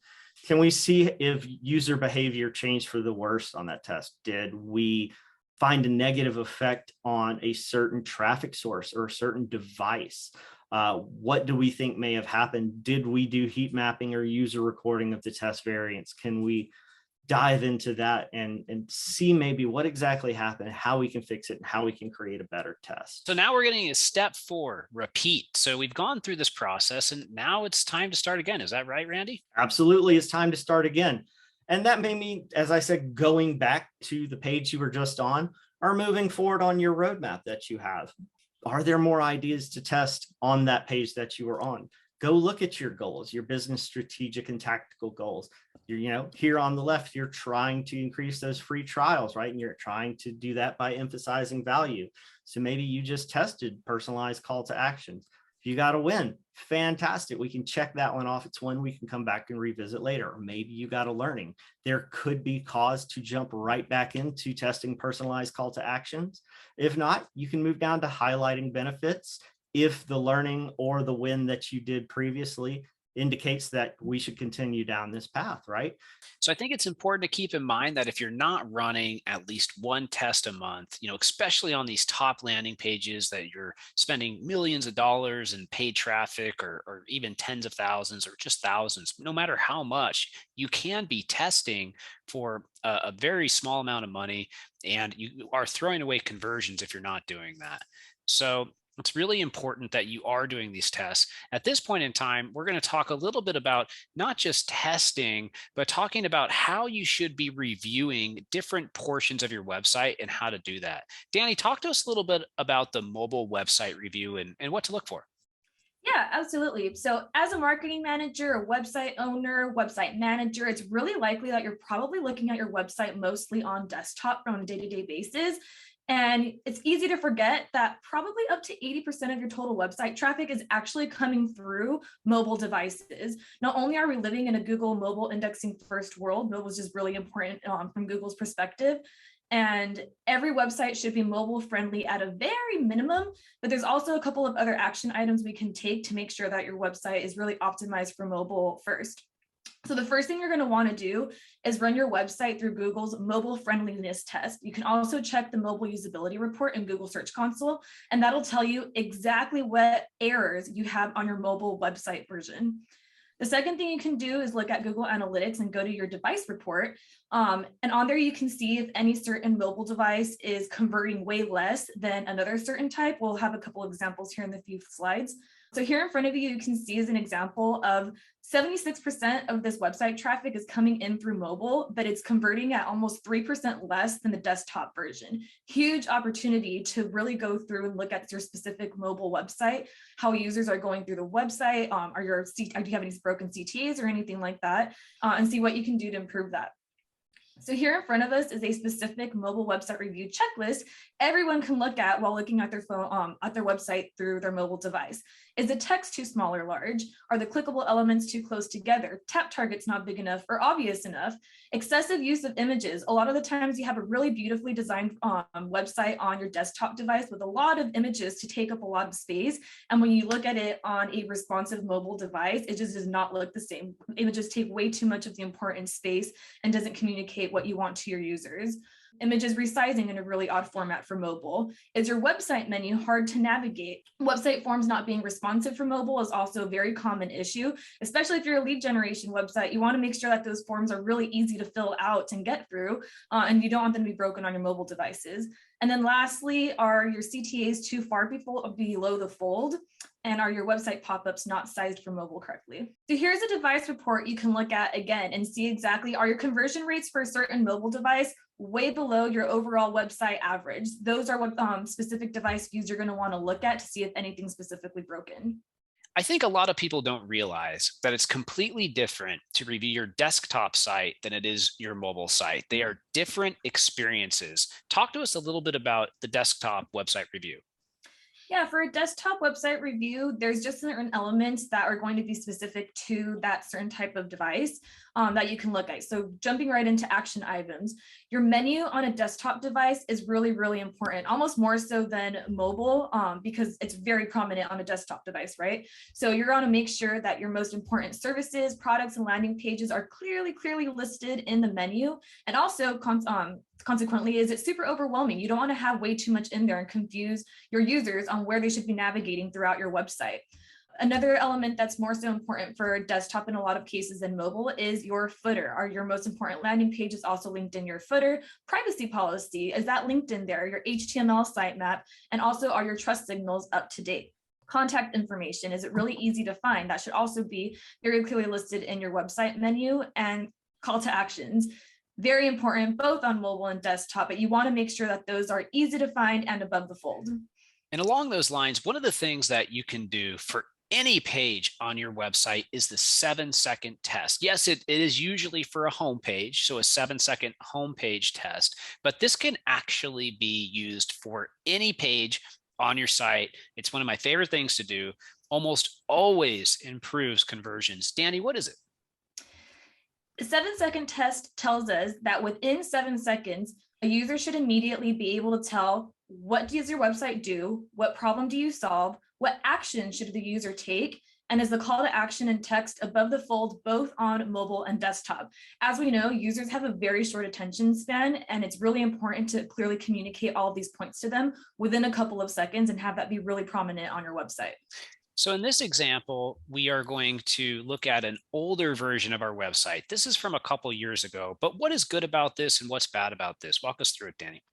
Can we see if user behavior changed for the worse on that test? Did we find a negative effect on a certain traffic source or a certain device? What do we think may have happened? Did we do heat mapping or user recording of the test variants? Can we dive into that and see maybe what exactly happened, how we can fix it, and how we can create a better test? So now we're getting a step 4, repeat. So we've gone through this process and now it's time to start again. Is that right, Randy? Absolutely, it's time to start again. And that may mean, as I said, going back to the page you were just on, or moving forward on your roadmap that you have. Are there more ideas to test on that page that you were on? go look at your goals, your business strategic and tactical goals. You're, here on the left, you're trying to increase those free trials, right? And you're trying to do that by emphasizing value. So maybe you just tested personalized call to actions. If you got a win, fantastic. We can check that one off. It's one we can come back and revisit later. Or maybe you got a learning. There could be cause to jump right back into testing personalized call to actions. If not, you can move down to highlighting benefits if the learning or the win that you did previously indicates that we should continue down this path, right? So I think it's important to keep in mind that if you're not running at least one test a month, especially on these top landing pages that you're spending millions of dollars in paid traffic or even tens of thousands or just thousands, no matter how much, you can be testing for a very small amount of money, and you are throwing away conversions if you're not doing that. So it's really important that you are doing these tests. At this point in time, we're going to talk a little bit about not just testing, but talking about how you should be reviewing different portions of your website and how to do that. Danny, talk to us a little bit about the mobile website review and what to look for. Yeah, absolutely. So as a marketing manager, a website owner, website manager, it's really likely that you're probably looking at your website mostly on desktop on a day-to-day basis. And it's easy to forget that probably up to 80% of your total website traffic is actually coming through mobile devices. Not only are we living in a Google mobile indexing first world, mobile is just really important from Google's perspective. And every website should be mobile friendly at a very minimum, but there's also a couple of other action items we can take to make sure that your website is really optimized for mobile first. So the first thing you're going to want to do is run your website through Google's mobile friendliness test. You can also check the mobile usability report in Google Search Console, and that'll tell you exactly what errors you have on your mobile website version. The second thing you can do is look at Google Analytics and go to your device report. And on there, you can see if any certain mobile device is converting way less than another certain type. We'll have a couple of examples here in the few slides. So here in front of you, you can see as an example of 76% of this website traffic is coming in through mobile, but it's converting at almost 3% less than the desktop version. Huge opportunity to really go through and look at your specific mobile website, how users are going through the website, do you have any broken CTAs or anything like that, and see what you can do to improve that. So here in front of us is a specific mobile website review checklist everyone can look at while looking at their phone, at their website through their mobile device. Is the text too small or large? Are the clickable elements too close together? Tap targets not big enough or obvious enough? Excessive use of images. A lot of the times you have a really beautifully designed website on your desktop device with a lot of images to take up a lot of space. And when you look at it on a responsive mobile device, it just does not look the same. Images take way too much of the important space and doesn't communicate what you want to your users. Images resizing in a really odd format for mobile. Is your website menu hard to navigate? Website forms not being responsive for mobile is also a very common issue, especially if you're a lead generation website. You want to make sure that those forms are really easy to fill out and get through, and you don't want them to be broken on your mobile devices. And then lastly, are your CTAs too far below the fold? And are your website pop-ups not sized for mobile correctly? So here's a device report you can look at again and see exactly, are your conversion rates for a certain mobile device way below your overall website average? Those are what specific device views you're going to want to look at to see if anything's specifically broken. I think a lot of people don't realize that it's completely different to review your desktop site than it is your mobile site. They are different experiences. Talk to us a little bit about the desktop website review. Yeah, for a desktop website review, there's just certain elements that are going to be specific to that certain type of device that you can look at. So jumping right into action items, your menu on a desktop device is really, really important, almost more so than mobile because it's very prominent on a desktop device, right? So you're going to make sure that your most important services, products, and landing pages are clearly listed in the menu. And also consequently, is it super overwhelming? You don't want to have way too much in there and confuse your users on where they should be navigating throughout your website. Another element that's more so important for desktop in a lot of cases than mobile is your footer. Are your most important landing pages also linked in your footer? Privacy policy, is that linked in there? Your HTML sitemap, and also are your trust signals up to date? Contact information, is it really easy to find? That should also be very clearly listed in your website menu. And call to actions, very important both on mobile and desktop, but you want to make sure that those are easy to find and above the fold. And along those lines, one of the things that you can do for any page on your website is the 7-second test. Yes, it is usually for a home page, so a 7-second homepage test, but this can actually be used for any page on your site. It's one of my favorite things to do. Almost always improves conversions. Danny, what is it? The 7-second test tells us that within 7 seconds, a user should immediately be able to tell, what does your website do? What problem do you solve? What action should the user take? And is the call to action and text above the fold, both on mobile and desktop? As we know, users have a very short attention span, and it's really important to clearly communicate all of these points to them within a couple of seconds and have that be really prominent on your website. So in this example, we are going to look at an older version of our website. This is from a couple years ago, but what is good about this and what's bad about this? Walk us through it, Danny.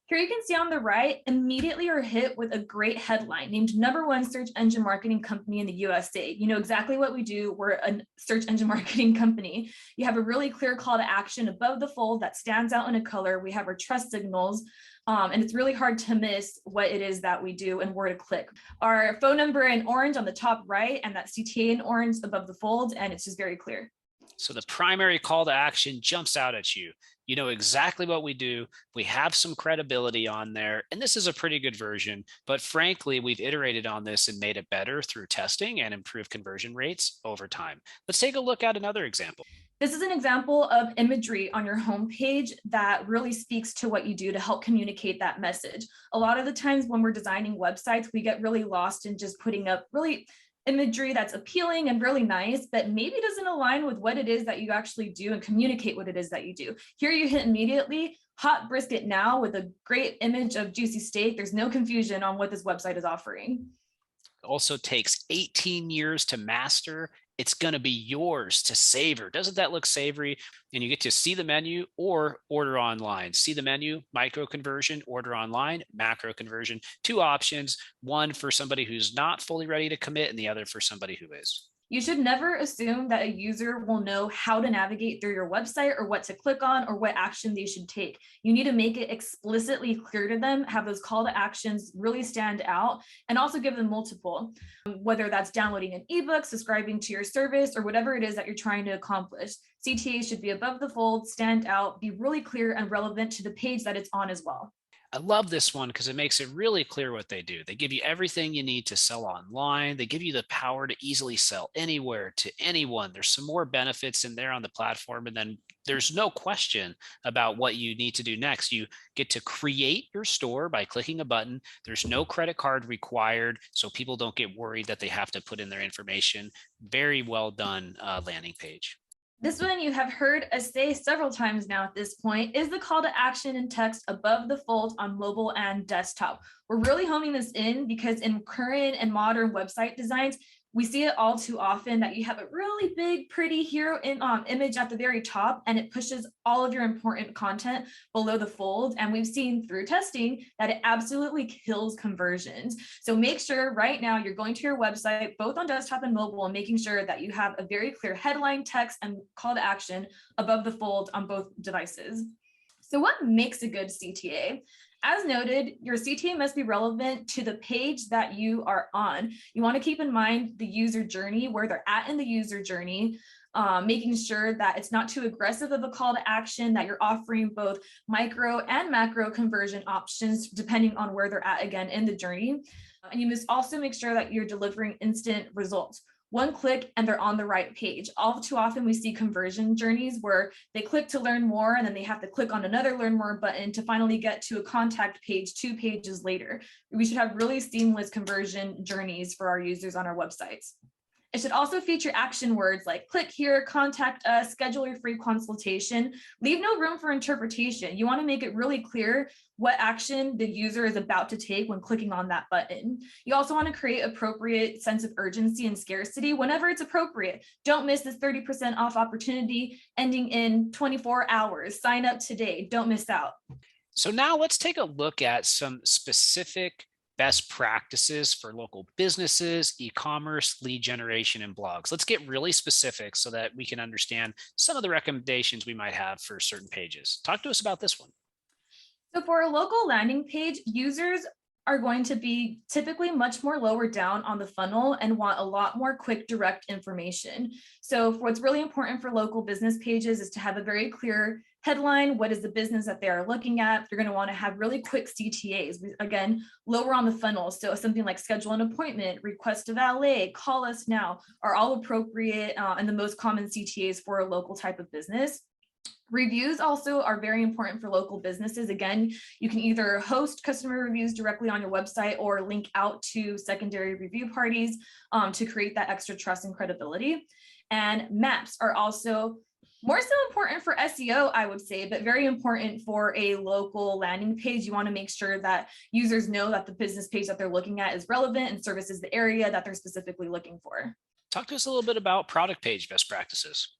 Here you can see on the right, immediately are hit with a great headline named #1 search engine marketing company in the USA. You know exactly what we do. We're a search engine marketing company. You have a really clear call to action above the fold that stands out in a color. We have our trust signals, and it's really hard to miss what it is that we do and where to click. Our phone number in orange on the top right, and that CTA in orange above the fold, and it's just very clear. So the primary call to action jumps out at you. You know exactly what we do. We have some credibility on there, and this is a pretty good version, but frankly, we've iterated on this and made it better through testing and improved conversion rates over time. Let's take a look at another example. This is an example of imagery on your homepage that really speaks to what you do to help communicate that message. A lot of the times when we're designing websites, we get really lost in just putting up really imagery that's appealing and really nice, but maybe doesn't align with what it is that you actually do and communicate what it is that you do. Here you hit immediately, hot brisket now with a great image of juicy steak. There's no confusion on what this website is offering. Also takes 18 years to master. It's going to be yours to savor. Doesn't that look savory? And you get to see the menu or order online. See the menu, micro conversion, order online, macro conversion. Two options, one for somebody who's not fully ready to commit and the other for somebody who is. You should never assume that a user will know how to navigate through your website or what to click on or what action they should take. You need to make it explicitly clear to them, have those call to actions really stand out, and also give them multiple, whether that's downloading an ebook, subscribing to your service, or whatever it is that you're trying to accomplish. CTAs should be above the fold, stand out, be really clear and relevant to the page that it's on as well. I love this one because it makes it really clear what they do. They give you everything you need to sell online. They give you the power to easily sell anywhere to anyone. There's some more benefits in there on the platform. And then there's no question about what you need to do next. You get to create your store by clicking a button. There's no credit card required, so people don't get worried that they have to put in their information. Very well done landing page. This one you have heard us say several times now at this point is the call to action and text above the fold on mobile and desktop. We're really homing this in because in current and modern website designs, we see it all too often that you have a really big, pretty hero image at the very top, and it pushes all of your important content below the fold. And we've seen through testing that it absolutely kills conversions. So make sure right now you're going to your website, both on desktop and mobile, and making sure that you have a very clear headline, text, and call to action above the fold on both devices. So what makes a good CTA? As noted, your CTA must be relevant to the page that you are on. You want to keep in mind the user journey, where they're at in the user journey, making sure that it's not too aggressive of a call to action, that you're offering both micro and macro conversion options, depending on where they're at again in the journey. And you must also make sure that you're delivering instant results. One click and they're on the right page. All too often we see conversion journeys where they click to learn more and then they have to click on another learn more button to finally get to a contact page 2 pages later. We should have really seamless conversion journeys for our users on our websites. It should also feature action words like click here, contact us, schedule your free consultation. Leave no room for interpretation. You want to make it really clear what action the user is about to take when clicking on that button. You also want to create appropriate sense of urgency and scarcity whenever it's appropriate. Don't miss this 30% off opportunity ending in 24 hours. Sign up today. Don't miss out. So now let's take a look at some specific best practices for local businesses, e-commerce, lead generation, and blogs. Let's get really specific so that we can understand some of the recommendations we might have for certain pages. Talk to us about this one. So for a local landing page, users are going to be typically much more lower down on the funnel and want a lot more quick, direct information. So what's really important for local business pages is to have a very clear headline. What is the business that they are looking at? You're going to want to have really quick CTAs, again, lower on the funnel. So something like schedule an appointment, request a valet, call us now are all appropriate and the most common CTAs for a local type of business. Reviews also are very important for local businesses. Again, you can either host customer reviews directly on your website or link out to secondary review parties to create that extra trust and credibility. And maps are also more so important for SEO, I would say, but very important for a local landing page. You want to make sure that users know that the business page that they're looking at is relevant and services the area that they're specifically looking for. Talk to us a little bit about product page best practices.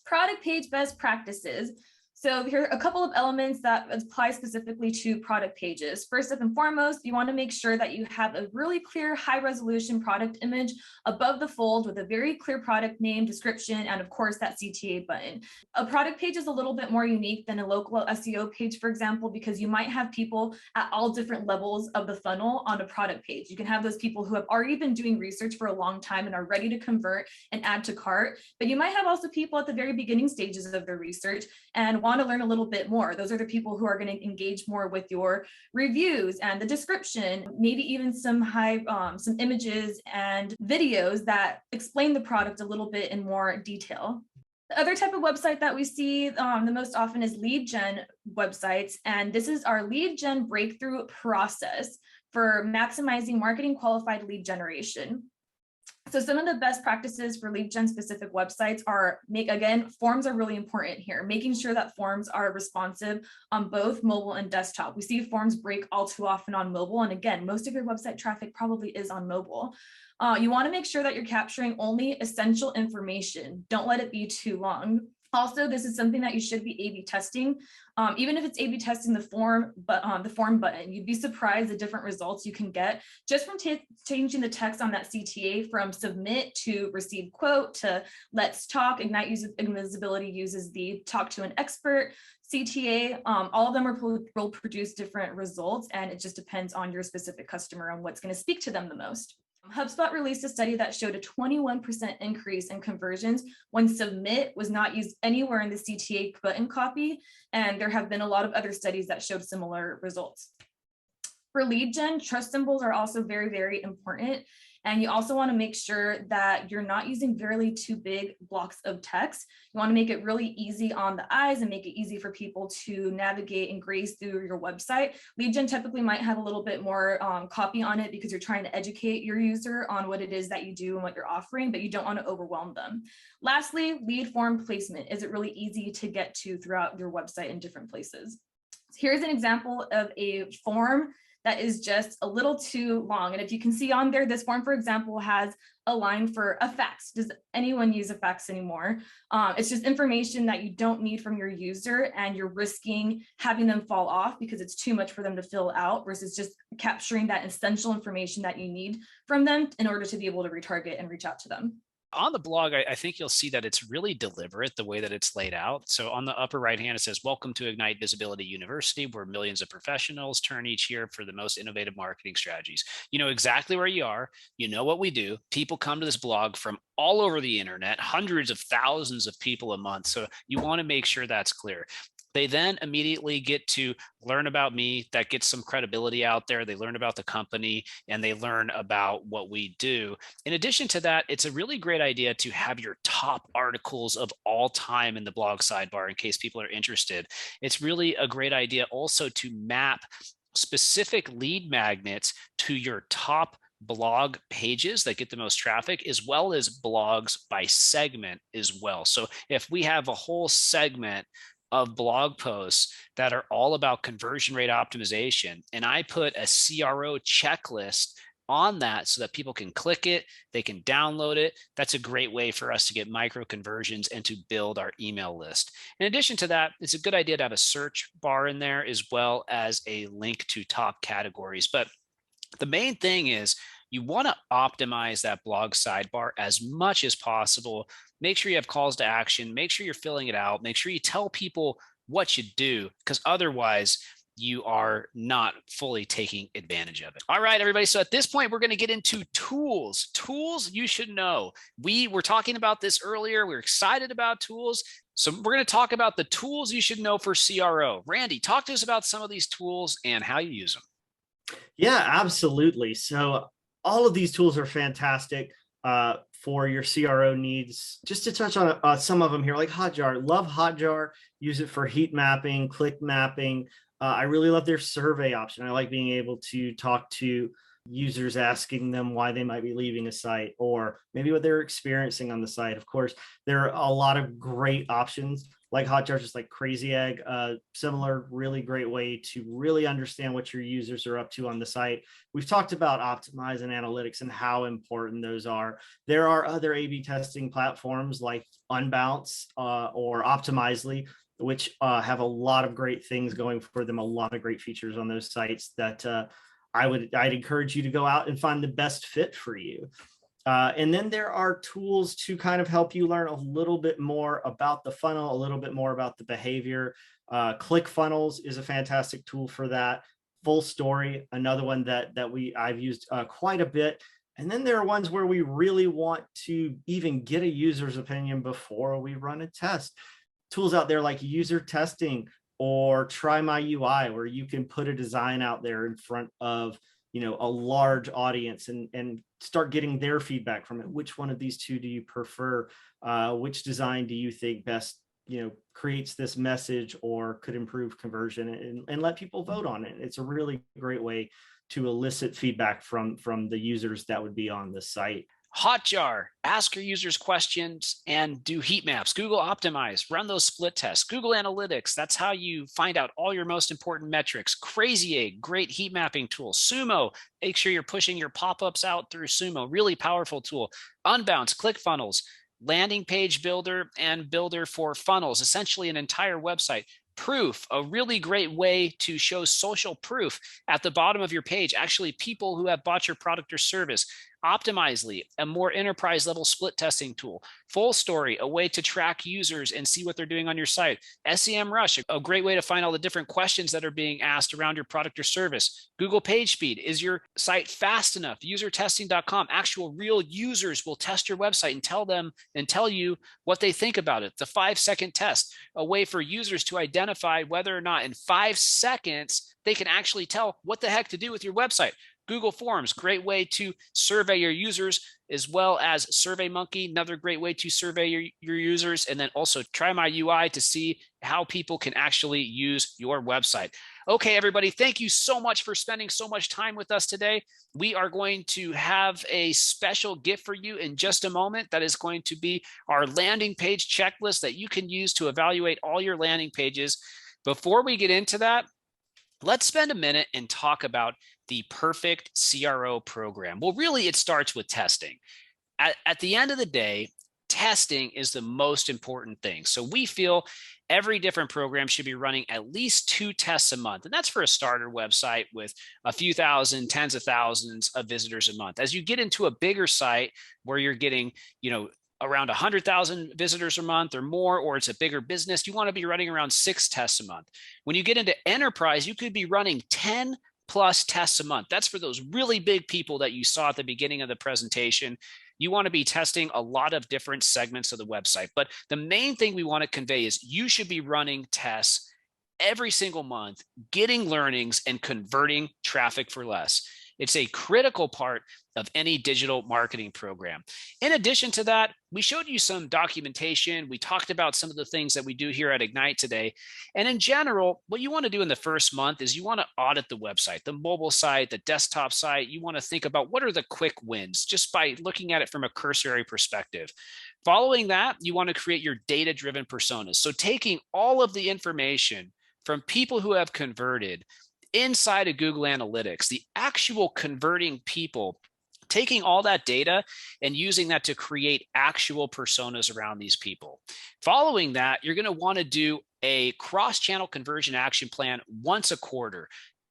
Product page best practices. So here are a couple of elements that apply specifically to product pages. First and foremost, you want to make sure that you have a really clear high resolution product image above the fold with a very clear product name, description, and of course that CTA button. A product page is a little bit more unique than a local SEO page, for example, because you might have people at all different levels of the funnel on a product page. You can have those people who have already been doing research for a long time and are ready to convert and add to cart, but you might have also people at the very beginning stages of their research and want to learn a little bit more. Those are the people who are going to engage more with your reviews and the description, maybe even some some images and videos that explain the product a little bit in more detail. The other type of website that we see the most often is lead gen websites. And this is our lead gen breakthrough process for maximizing marketing qualified lead generation. So some of the best practices for lead gen specific websites are, again, forms are really important here, making sure that forms are responsive on both mobile and desktop. We see forms break all too often on mobile. And again, most of your website traffic probably is on mobile. You want to make sure that you're capturing only essential information. Don't let it be too long. Also, this is something that you should be A/B testing. Even if it's A/B testing the form button, you'd be surprised the different results you can get just from changing the text on that CTA from submit to receive quote to let's talk. Ignite Visibility uses the talk to an expert CTA. All of them will produce different results, and it just depends on your specific customer and what's going to speak to them the most. HubSpot released a study that showed a 21% increase in conversions when submit was not used anywhere in the CTA button copy. And there have been a lot of other studies that showed similar results. For lead gen, trust symbols are also very, very important. And you also want to make sure that you're not using really too big blocks of text. You want to make it really easy on the eyes and make it easy for people to navigate and graze through your website. Lead gen typically might have a little bit more copy on it because you're trying to educate your user on what it is that you do and what you're offering, but you don't want to overwhelm them. Lastly, lead form placement. Is it really easy to get to throughout your website in different places? So here's an example of a form that is just a little too long. And if you can see on there, this form, for example, has a line for a fax. Does anyone use a fax anymore? It's just information that you don't need from your user, and you're risking having them fall off because it's too much for them to fill out versus just capturing that essential information that you need from them in order to be able to retarget and reach out to them. On the blog, I think you'll see that it's really deliberate the way that it's laid out. So on the upper right hand, it says, "Welcome to Ignite Visibility University, where millions of professionals turn each year for the most innovative marketing strategies." You know exactly where you are. You know what we do. People come to this blog from all over the internet, hundreds of thousands of people a month. So you want to make sure that's clear. They then immediately get to learn about me. That gets some credibility out there. They learn about the company and they learn about what we do. In addition to that, it's a really great idea to have your top articles of all time in the blog sidebar in case people are interested. It's really a great idea also to map specific lead magnets to your top blog pages that get the most traffic, as well as blogs by segment as well. So if we have a whole segment of blog posts that are all about conversion rate optimization, and I put a CRO checklist on that so that people can click it, they can download it. That's a great way for us to get micro conversions and to build our email list. In addition to that, it's a good idea to have a search bar in there as well as a link to top categories. But the main thing is you want to optimize that blog sidebar as much as possible. Make sure you have calls to action. Make sure you're filling it out. Make sure you tell people what you do, because otherwise you are not fully taking advantage of it. All right, everybody. So at this point, we're going to get into tools you should know. We were talking about this earlier. We're excited about tools. So we're going to talk about the tools you should know for CRO. Randy, talk to us about some of these tools and how you use them. Yeah, absolutely. So all of these tools are fantastic for your CRO needs. Just to touch on some of them here, like Hotjar. Love Hotjar. Use it for heat mapping, click mapping. I really love their survey option. I like being able to talk to users, asking them why they might be leaving a site or maybe what they're experiencing on the site. Of course, there are a lot of great options like Hotjar, just like Crazy Egg, similar, really great way to really understand what your users are up to on the site. We've talked about Optimize and analytics and how important those are. There are other A/B testing platforms like Unbounce or Optimizely, which have a lot of great things going for them, a lot of great features on those sites that I'd encourage you to go out and find the best fit for you. And then there are tools to kind of help you learn a little bit more about the funnel, a little bit more about the behavior. ClickFunnels is a fantastic tool for that. Full Story, another one that I've used quite a bit. And then there are ones where we really want to even get a user's opinion before we run a test. Tools out there like user testing or Try My UI, where you can put a design out there in front of a large audience and start getting their feedback from it. Which one of these two do you prefer? Which design do you think best creates this message or could improve conversion, and let people vote on it. It's a really great way to elicit feedback from the users that would be on the site. Hotjar, ask your users questions and do heat maps. Google Optimize, run those split tests. Google Analytics, that's how you find out all your most important metrics. Crazy Egg, great heat mapping tool. Sumo, make sure you're pushing your pop-ups out through Sumo, really powerful tool. Unbounce, ClickFunnels, landing page builder and builder for funnels, essentially an entire website. Proof, a really great way to show social proof at the bottom of your page, actually people who have bought your product or service. Optimizely, a more enterprise level split testing tool. Full Story, a way to track users and see what they're doing on your site. SEMrush, a great way to find all the different questions that are being asked around your product or service. Google PageSpeed, is your site fast enough? Usertesting.com, actual real users will test your website and tell you what they think about it. The 5-second test, a way for users to identify whether or not in 5 seconds they can actually tell what the heck to do with your website. Google Forms, great way to survey your users, as well as SurveyMonkey, another great way to survey your users, and then also Try My UI to see how people can actually use your website. Okay, everybody, thank you so much for spending so much time with us today. We are going to have a special gift for you in just a moment. That is going to be our landing page checklist that you can use to evaluate all your landing pages. Before we get into that, let's spend a minute and talk about the perfect CRO program. Well, really, it starts with testing. At the end of the day, testing is the most important thing. So we feel every different program should be running at least 2 tests a month. And that's for a starter website with a few thousand, tens of thousands of visitors a month. As you get into a bigger site where you're getting, around 100,000 visitors a month or more, or it's a bigger business, you want to be running around 6 tests a month. When you get into enterprise, you could be running 10 plus tests a month. That's for those really big people that you saw at the beginning of the presentation. You want to be testing a lot of different segments of the website. But the main thing we want to convey is you should be running tests every single month, getting learnings and converting traffic for less. It's a critical part of any digital marketing program. In addition to that, we showed you some documentation. We talked about some of the things that we do here at Ignite today. And in general, what you want to do in the first month is you want to audit the website, the mobile site, the desktop site. You want to think about what are the quick wins just by looking at it from a cursory perspective. Following that, you want to create your data-driven personas. So taking all of the information from people who have converted inside of Google Analytics, the actual converting people, taking all that data and using that to create actual personas around these people. Following that, you're going to want to do a cross-channel conversion action plan once a quarter.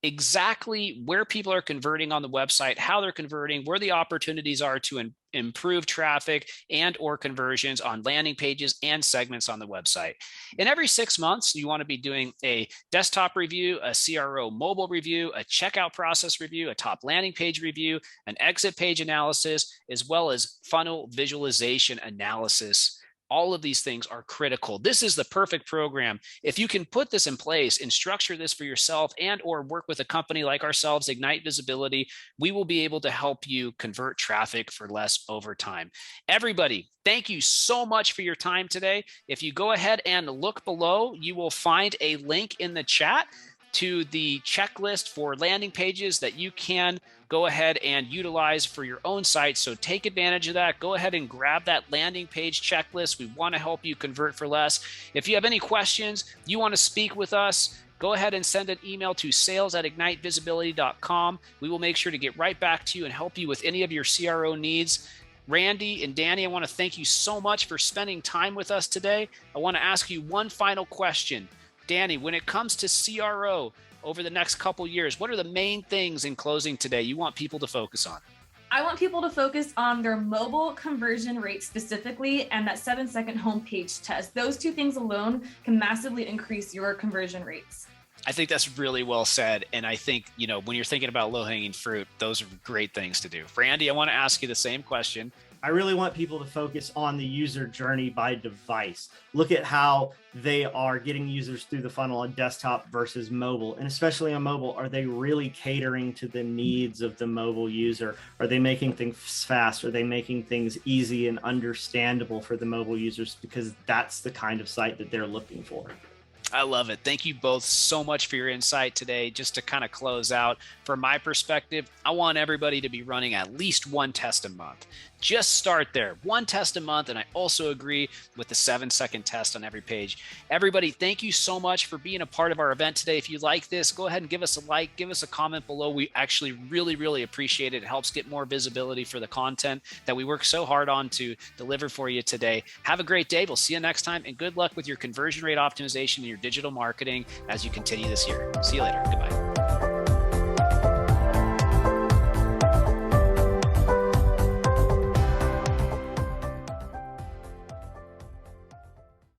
exactly where people are converting on the website, how they're converting, where the opportunities are to improve traffic and or conversions on landing pages and segments on the website. And every 6 months, you want to be doing a desktop review, a CRO mobile review, a checkout process review, a top landing page review, an exit page analysis, as well as funnel visualization analysis. All of these things are critical. This is the perfect program. If you can put this in place and structure this for yourself and or work with a company like ourselves, Ignite Visibility, we will be able to help you convert traffic for less over time. Everybody, thank you so much for your time today. If you go ahead and look below, you will find a link in the chat to the checklist for landing pages that you can go ahead and utilize for your own site. So take advantage of that. Go ahead and grab that landing page checklist. We want to help you convert for less. If you have any questions, you want to speak with us, go ahead and send an email to sales@ignitevisibility.com. We will make sure to get right back to you and help you with any of your CRO needs. Randy and Danny, I want to thank you so much for spending time with us today. I want to ask you one final question. Danny, when it comes to CRO over the next couple years, what are the main things in closing today you want people to focus on? I want people to focus on their mobile conversion rate specifically and that 7-second homepage test. Those two things alone can massively increase your conversion rates. I think that's really well said. And I think, when you're thinking about low-hanging fruit, those are great things to do. Randy, I want to ask you the same question. I really want people to focus on the user journey by device. Look at how they are getting users through the funnel on desktop versus mobile. And especially on mobile, are they really catering to the needs of the mobile user? Are they making things fast? Are they making things easy and understandable for the mobile users? Because that's the kind of site that they're looking for. I love it. Thank you both so much for your insight today. Just to kind of close out, from my perspective, I want everybody to be running at least one test a month. Just start there, one test a month. And I also agree with the 7-second test on every page. Everybody, thank you so much for being a part of our event today. If you like this, go ahead and give us a like, give us a comment below. We actually really appreciate it. It helps get more visibility for the content that we work so hard on to deliver for you today. Have a great day. We'll see you next time, and good luck with your conversion rate optimization and your digital marketing as you continue this year. See you later. Goodbye.